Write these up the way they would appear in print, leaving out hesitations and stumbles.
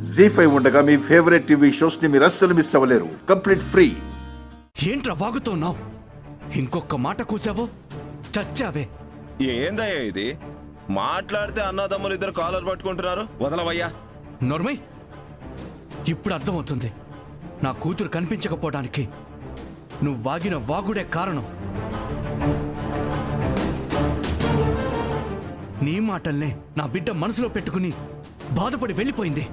జీ5 ఉండగా మీ favourite TV shows ని మీరు అస్సలు మిస్ అవ్వలేరు. Complete free. ఏంట్రా వాగుతున్నావు? ఇంకొక మాట కూసావో చచ్చావే. ఏందయ్యా ఇది? మాట్లాడితే అన్నదమ్ములు ఇద్దరు కాలర్ పట్టుకుంటున్నారు. వదలవయ్యా. నోర్మై, ఇప్పుడు అర్థమవుతుంది నా కూతురు కనిపించకపోవడానికి నువ్వు వాగిన వాగుడే కారణం. నీ మాటల్నే నా బిడ్డ మనసులో పెట్టుకుని బాధపడి వెళ్ళిపోయింది.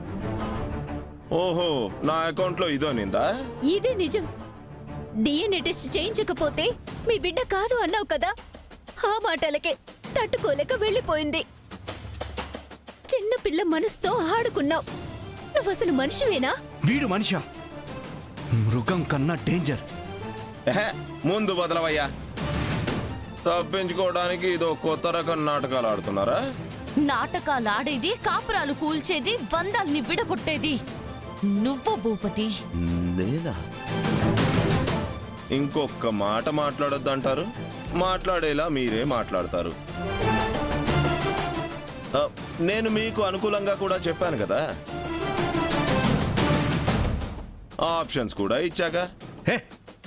ఓహో, నా అకౌంట్ లో ఇదో నిందా? ఇదే నిజం. డిఎన్ఏ టెస్ట్ చేయించకపోతే మీ బిడ్డ కాదు అన్నావు కదా, ఆ మాటలకే తట్టుకోలేక వెళ్ళిపోయింది. చిన్న పిల్ల మనసుతో ఆడుకున్నావు. నువ్వసలు మనిషివేనా? వీడు మనిషా? మృగం కన్నా డేంజర్. ముందు వదలవయ్యా. తప్పించుకోవడానికి ఇదో కొత్త రకం నాటకాలు ఆడుతున్నారా? నాటకాలు ఆడేది, కాపురాలు కూల్చేది, బంధాల్ని విడగొట్టేది నువ్వు భూపతి. నేనా? ఇంకొక మాట మాట్లాడొద్దంటారు, మాట్లాడేలా మీరే మాట్లాడతారు. నేను మీకు అనుకూలంగా కూడా చెప్పాను కదా, ఆప్షన్స్ కూడా ఇచ్చాక. హే,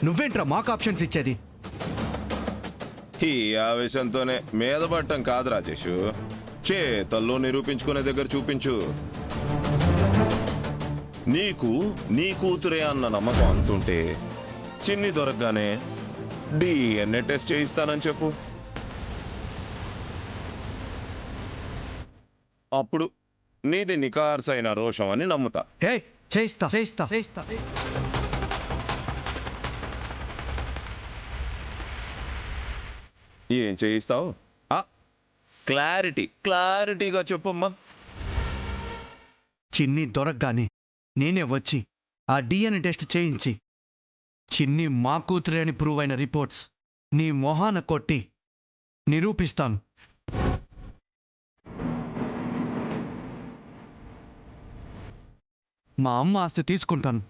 నువ్వేంట్రా మాకు ఆప్షన్స్ ఇచ్చేది? ఈ ఆవేశంతోనే మీద పట్టం కాదు రాజేష్, చేతల్లో నిరూపించుకునే దగ్గర చూపించు. నీకు నీ కూతురే అన్న నమ్మకం అంతుంటే చిన్ని దొరకగానే డిఎన్ఏ టెస్ట్ చేయిస్తానని చెప్పు. అప్పుడు నీది నికార్సైన రోషం అని నమ్ముతా. హే, చేయిస్తా చేయిస్తా చేయిస్తా. ఏం చేయిస్తావు? క్లారిటీగా చెప్పమ్మా. చిన్ని దొరకగానే నేనే వచ్చి ఆ డిఎన్ఏ టెస్ట్ చేయించి చిన్ని మా కూతురే అని ప్రూవ్ అయిన రిపోర్ట్స్ నీ మొహాన కొట్టి నిరూపిస్తాను. మా అమ్మ ఆస్తి తీసుకుంటాను.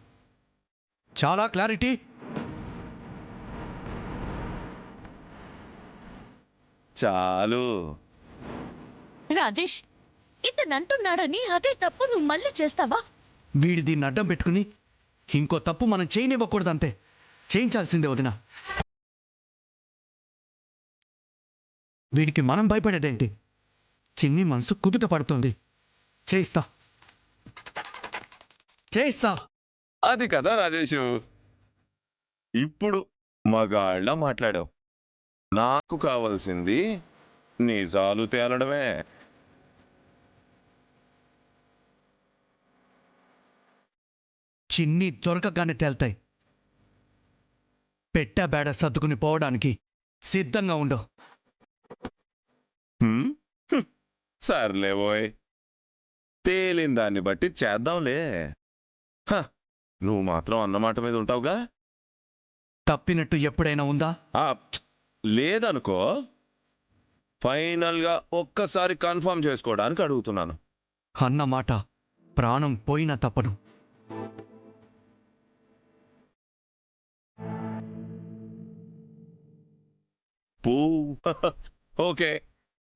చాలా క్లారిటీ. చాలు. రాజేష్, ఇతనంటున్నాడని అదే తప్పు నువ్వు మళ్ళీ చేస్తావా? వీడి దీన్ని అడ్డం పెట్టుకుని ఇంకో తప్పు మనం చేయనివ్వకూడదంతే. చేయించాల్సిందే వదిన. వీడికి మనం భయపడేదేంటి? చిన్ని మనసు కుదుట పడుతుంది. చేయిస్తా చేయిస్తా. అది కదా రాజేషు, ఇప్పుడు మగాళ్ళ మాట్లాడావు. నాకు కావాల్సింది నిజాలు తేలడమే. చిన్ని దొరకగానే తేల్తాయి. పెట్టా బేడ సర్దుకుని పోవడానికి సిద్ధంగా ఉండవు. సర్లేబోయ్, తేలిన దాన్ని బట్టి చేద్దాంలే. నువ్వు మాత్రం అన్నమాట మీద ఉంటావుగా. తప్పినట్టు ఎప్పుడైనా ఉందా? లేదనుకో. ఫైనల్గా ఒక్కసారి కన్ఫర్మ్ చేసుకోవడానికి అడుగుతున్నాను. అన్నమాట ప్రాణం పోయినా తప్పను. ఓకే,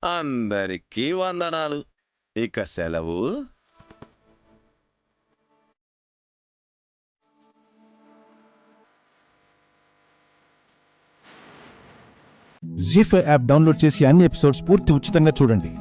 అందరికీ వందనాలు. ఇక సెలవు. జీ5 యాప్ డౌన్లోడ్ చేసి అన్ని ఎపిసోడ్స్ పూర్తి ఉచితంగా చూడండి.